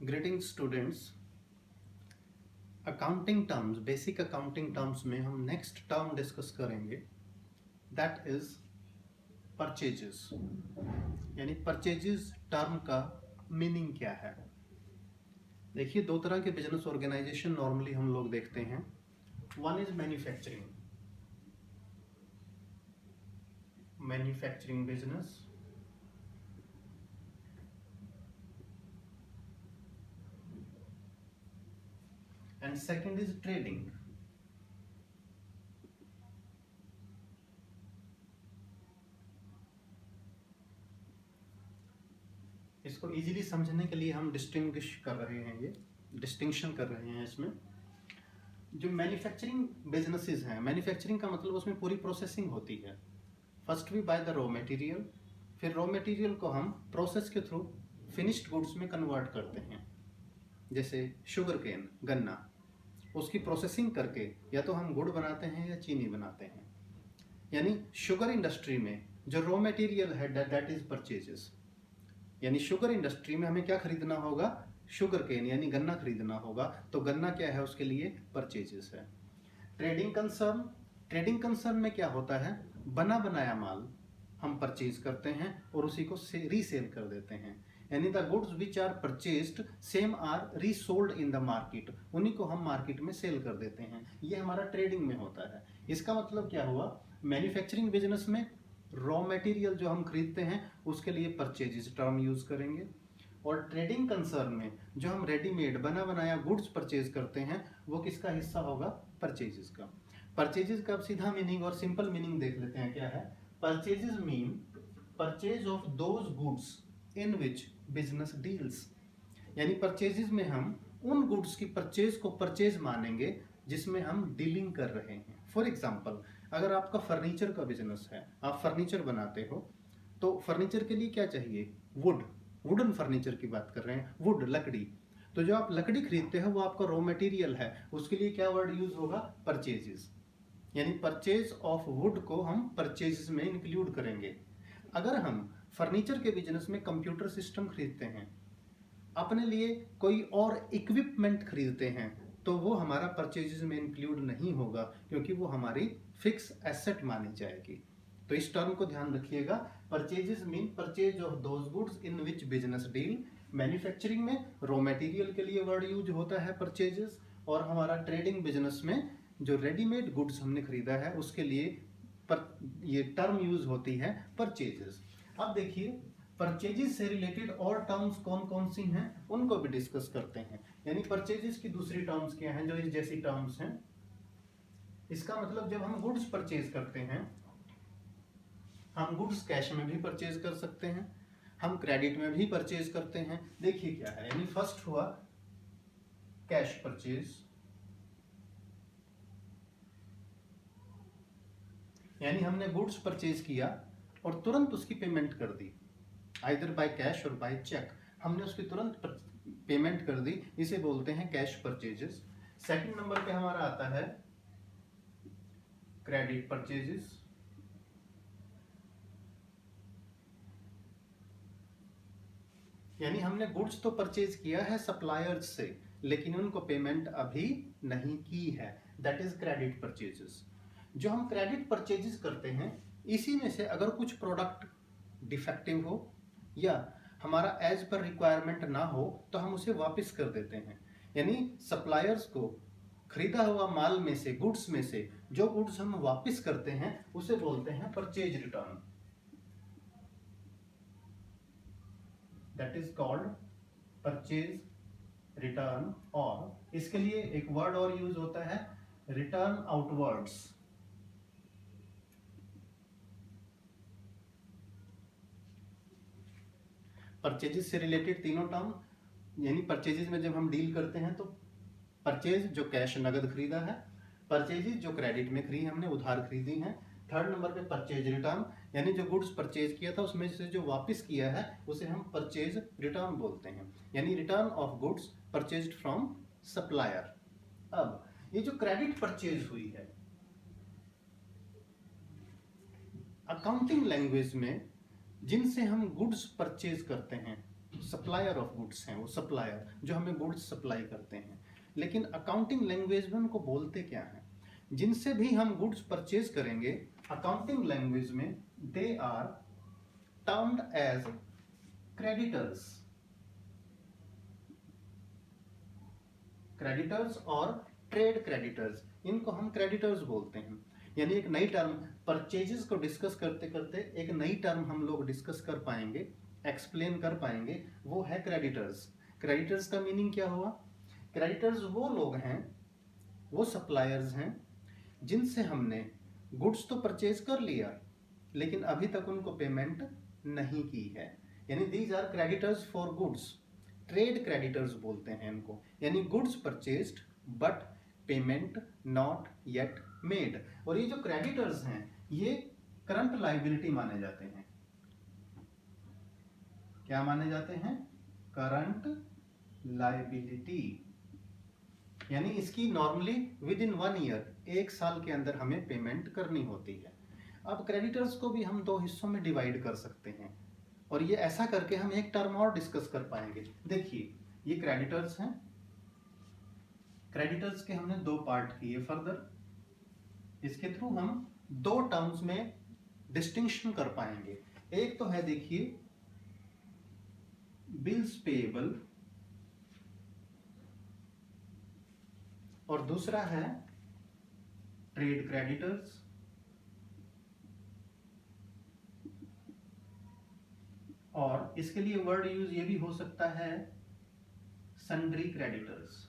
Greeting students, accounting terms, basic accounting terms में हम next term discuss करेंगे, that is purchases. यानी purchases term का मीनिंग क्या है। देखिए, दो तरह के बिजनेस ऑर्गेनाइजेशन नॉर्मली हम लोग देखते हैं। One is manufacturing business, and second is trading. इसको इजीली समझने के लिए हम डिस्टिंग्विश कर रहे हैं, ये डिस्टिंक्शन कर रहे हैं। इसमें जो मैन्युफैक्चरिंग बिजनेसेस हैं, मैन्युफैक्चरिंग का मतलब उसमें पूरी प्रोसेसिंग होती है। First we buy the raw material, फिर रॉ मटेरियल को हम प्रोसेस के थ्रू फिनिश्ड गुड्स में कन्वर्ट करते हैं। जैसे शुगर केन, गन्ना, उसकी प्रोसेसिंग करके या तो हम गुड़ बनाते हैं या चीनी बनाते हैं। यानी शुगर इंडस्ट्री में जो रॉ मटेरियल है दैट इज परचेजेस। यानी शुगर इंडस्ट्री में हमें क्या खरीदना होगा, शुगर केन यानी गन्ना खरीदना होगा, तो गन्ना क्या है, उसके लिए परचेजेस है। ट्रेडिंग कंसर्न में क्या होता है, बना बनाया माल हम परचेज करते हैं और उसी को रीसेल कर देते हैं। यानी the goods which are purchased same are resold in the market, उन्हीं को हम मार्केट में सेल कर देते हैं। ये हमारा ट्रेडिंग में होता है। इसका मतलब क्या हुआ, मैन्युफैक्चरिंग बिजनेस में रॉ मटेरियल जो हम खरीदते हैं उसके लिए परचेजेस टर्म यूज करेंगे, और ट्रेडिंग कंसर्न में जो हम रेडीमेड बना बनाया गुड्स परचेज करते हैं वो किसका हिस्सा होगा, परचेजेस का। परचेजेस का अब सीधा मीनिंग और सिंपल मीनिंग देख लेते हैं क्या है। Purchases mean purchase of those goods in which business deals. यानी परचेजेस में हम उन गुड्स की परचेज को परचेज मानेंगे जिसमें हम डीलिंग कर रहे हैं। फॉर एग्जाम्पल, अगर आपका फर्नीचर का बिजनेस है, आप फर्नीचर बनाते हो, तो फर्नीचर के लिए क्या चाहिए, वुडन फर्नीचर की बात कर रहे हैं, वुड, लकड़ी। तो जो आप लकड़ी खरीदते हो वो आपका रॉ मटेरियल है, उसके लिए क्या वर्ड यूज होगा, परचेजेस। यानी परचेज ऑफ वुड को हम परचेजेस में इंक्लूड करेंगे। अगर हम फर्नीचर के बिजनेस में कंप्यूटर सिस्टम खरीदते हैं, अपने लिए कोई और इक्विपमेंट खरीदते हैं, तो वो हमारा परचेजेस में इंक्लूड नहीं होगा, क्योंकि वो हमारी फिक्स एसेट मानी जाएगी। तो इस टर्म को ध्यान रखिएगा। Purchases mean purchase of those goods in which business deal. Manufacturing में रॉ मटेरियल के लिए वर्ड यूज होता है परचेजेस, और हमारा ट्रेडिंग बिजनेस में जो रेडीमेड गुड्स हमने खरीदा है उसके लिए ये टर्म यूज होती है परचेजेस। अब देखिए, परचेजेस से रिलेटेड और टर्म्स कौन कौन सी हैं उनको भी डिस्कस करते हैं। यानी परचेजेस की दूसरी टर्म्स क्या हैं जो इस जैसी टर्म्स हैं। इसका मतलब जब हम गुड्स परचेज करते हैं, हम गुड्स कैश में भी परचेज कर सकते हैं, हम क्रेडिट में भी परचेज करते हैं। देखिए क्या है, यानी फर्स्ट हुआ कैश परचेज, यानी हमने गुड्स परचेज किया और तुरंत उसकी पेमेंट कर दी, आइदर बाय कैश और बाय चेक, हमने उसकी तुरंत पेमेंट कर दी, इसे बोलते हैं कैश परचेजेस। सेकंड नंबर पे हमारा आता है क्रेडिट परचेजेस, यानी हमने गुड्स तो परचेज किया है सप्लायर्स से, लेकिन उनको पेमेंट अभी नहीं की है, दैट इज क्रेडिट परचेजेस। जो हम क्रेडिट परचेजेस करते हैं, इसी में से अगर कुछ प्रोडक्ट डिफेक्टिव हो या हमारा एज पर रिक्वायरमेंट ना हो तो हम उसे वापस कर देते हैं। यानी सप्लायर्स को खरीदा हुआ माल में से, गुड्स में से जो गुड्स हम वापस करते हैं उसे बोलते हैं purchase return, that is called purchase return. और इसके लिए एक वर्ड और यूज होता है, रिटर्न आउटवर्ड्स। परचेजेस से रिलेटेड तीनों टर्म, यानी परचेजेस में जब हम डील करते हैं तो परचेज जो कैश नगद खरीदा है, परचेजेस जो क्रेडिट में खरीदी हमने उधार खरीदी है। थर्ड नंबर पे परचेज रिटर्न, यानी जो गुड्स परचेज किया था उसमें से जो वापस किया है उसे हम परचेज रिटर्न बोलते हैं, यानी return of goods purchased from supplier. अब ये जो क्रेडिट परचेज हुई है, अकाउंटिंग लैंग्वेज में जिनसे हम गुड्स परचेज करते हैं सप्लायर ऑफ गुड्स हैं, वो सप्लायर जो हमें गुड्स सप्लाई करते हैं। लेकिन अकाउंटिंग लैंग्वेज में उनको बोलते क्या हैं? जिनसे भी हम गुड्स परचेज करेंगे, अकाउंटिंग लैंग्वेज में they are termed as creditors, creditors और ट्रेड क्रेडिटर्स, इनको हम क्रेडिटर्स बोलते हैं। यानी एक नई टर्म, परचेजेस को डिस्कस करते करते एक नई टर्म हम लोग डिस्कस कर पाएंगे, एक्सप्लेन कर पाएंगे, वो है क्रेडिटर्स। क्रेडिटर्स का मीनिंग क्या हुआ? क्रेडिटर्स वो लोग हैं, वो सप्लायर्स हैं जिनसे हमने गुड्स तो परचेज कर लिया लेकिन अभी तक उनको पेमेंट नहीं की है, यानी these are creditors for goods. Trade creditors बोलते हैं इनको, यानी goods purchased but payment not yet made. और ये जो क्रेडिटर्स हैं ये करंट लायबिलिटी माने जाते हैं। क्या माने जाते हैं? Current liability. यानी इसकी नॉर्मली विद इन 1 ईयर, 1 साल के अंदर हमें पेमेंट करनी होती है। अब क्रेडिटर्स को भी हम 2 हिस्सों में डिवाइड कर सकते हैं और ये ऐसा करके हम एक टर्म और डिस्कस कर पाएंगे। देखिए ये क्रेडिटर्स हैं, क्रेडिटर्स के हमने 2 पार्ट किए फर्दर, इसके थ्रू हम 2 टर्म्स में डिस्टिंक्शन कर पाएंगे। एक तो है देखिए बिल्स पेएबल और दूसरा है ट्रेड क्रेडिटर्स। और इसके लिए वर्ड यूज ये भी हो सकता है सन्ड्री क्रेडिटर्स,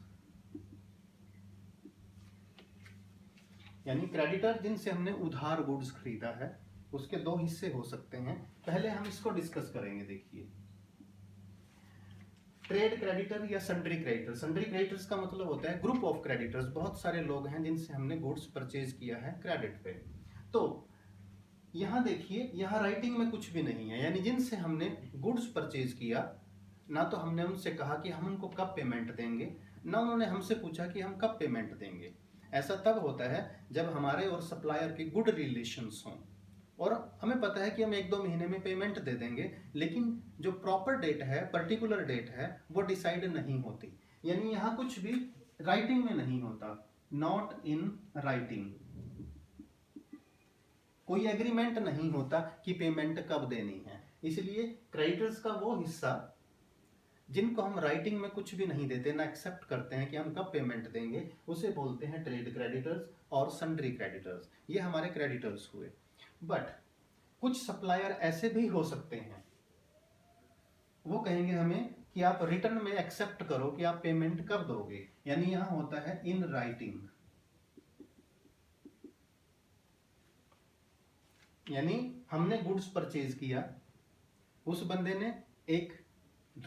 यानी क्रेडिटर जिनसे हमने उधार गुड्स खरीदा है, उसके 2 हिस्से हो सकते हैं। पहले हम इसको डिस्कस करेंगे। देखिए ट्रेड क्रेडिटर या सन्ड्री क्रेडिटर। सन्ड्री क्रेडिटर्स का मतलब होता है ग्रुप ऑफ क्रेडिटर्स, बहुत सारे लोग हैं जिनसे हमने गुड्स परचेज किया है क्रेडिट पे। तो यहाँ देखिए, यहाँ राइटिंग में कुछ भी नहीं है, यानी जिनसे हमने गुड्स परचेज किया, ना तो हमने उनसे कहा कि हम उनको कब पेमेंट देंगे, ना उन्होंने हमसे पूछा कि हम कब पेमेंट देंगे। ऐसा तब होता है जब हमारे और सप्लायर के गुड रिलेशंस हों और हमें पता है कि हम 1-2 महीने में पेमेंट दे देंगे, लेकिन जो प्रॉपर डेट है, पर्टिकुलर डेट है, वो डिसाइड नहीं होती। यानी यहाँ कुछ भी राइटिंग में नहीं होता, नॉट इन राइटिंग, कोई एग्रीमेंट नहीं होता कि पेमेंट कब देनी है। इसलिए क्रेडिटर्स का वो हिस्सा जिनको हम राइटिंग में कुछ भी नहीं देते, ना एक्सेप्ट करते हैं कि हम कब पेमेंट देंगे, उसे बोलते हैं ट्रेड क्रेडिटर्स और सन्ड्री क्रेडिटर्स। ये हमारे क्रेडिटर्स हुए। बट कुछ सप्लायर ऐसे भी हो सकते हैं, वो कहेंगे हमें कि आप रिटर्न में एक्सेप्ट करो कि आप पेमेंट कब दोगे, यानी यहां होता है इन राइटिंग। यानी हमने गुड्स परचेज किया, उस बंदे ने एक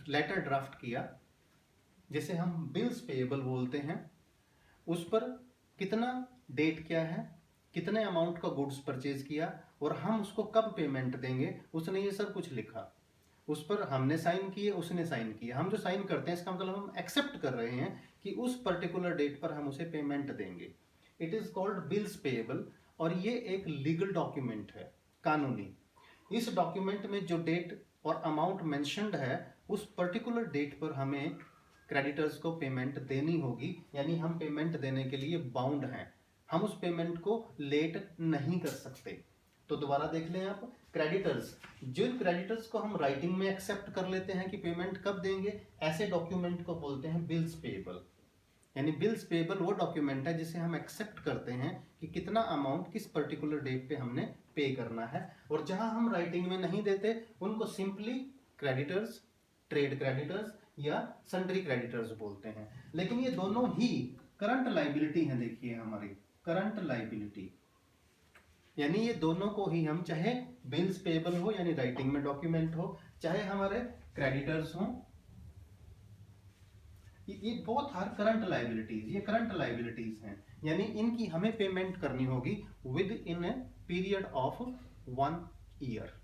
लेटर ड्राफ्ट किया जिसे हम बिल्स पेएबल बोलते हैं, उस पर कितना डेट क्या है, कितने अमाउंट का गुड्स परचेज किया और हम उसको कब पेमेंट देंगे, उसने ये सब कुछ लिखा। उस पर हमने साइन किए, उसने साइन किया। हम जो साइन करते हैं इसका मतलब हम एक्सेप्ट कर रहे हैं कि उस पर्टिकुलर डेट पर हम उसे पेमेंट देंगे। It is called bills payable और ये एक लीगल डॉक्यूमेंट है, कानूनी। इस डॉक्यूमेंट में जो डेट और अमाउंट मेंशन्ड है, उस पर्टिकुलर डेट पर हमें क्रेडिटर्स को पेमेंट देनी होगी, यानी हम पेमेंट देने के लिए बाउंड हैं। हम उस पेमेंट को लेट नहीं कर सकते। तो दोबारा देख लें आप, क्रेडिटर्स, जिन क्रेडिटर्स को हम राइटिंग में एक्सेप्ट कर लेते हैं कि पेमेंट कब देंगे, ऐसे डॉक्यूमेंट को बोलते हैं बिल्स पेएबल। यानी बिल्स पेएबल वो डॉक्यूमेंट है जिसे हम एक्सेप्ट करते हैं कि कितना अमाउंट किस पर्टिकुलर डेट पे हमने पे करना है। और जहां हम राइटिंग में नहीं देते उनको सिंपली क्रेडिटर्स, ट्रेड क्रेडिटर्स या सन्ड्री क्रेडिटर्स बोलते हैं। लेकिन ये दोनों ही करंट लायबिलिटी है। देखिए हमारी करंट लायबिलिटी, यानी ये दोनों को ही हम, चाहे बिल्स पेएबल हो यानी राइटिंग में डॉक्यूमेंट हो, चाहे हमारे क्रेडिटर्स हो, ये बोथ आर करंट लायबिलिटीज। ये करंट लायबिलिटीज हैं, यानी इनकी हमें पेमेंट करनी होगी with in a period of 1 year.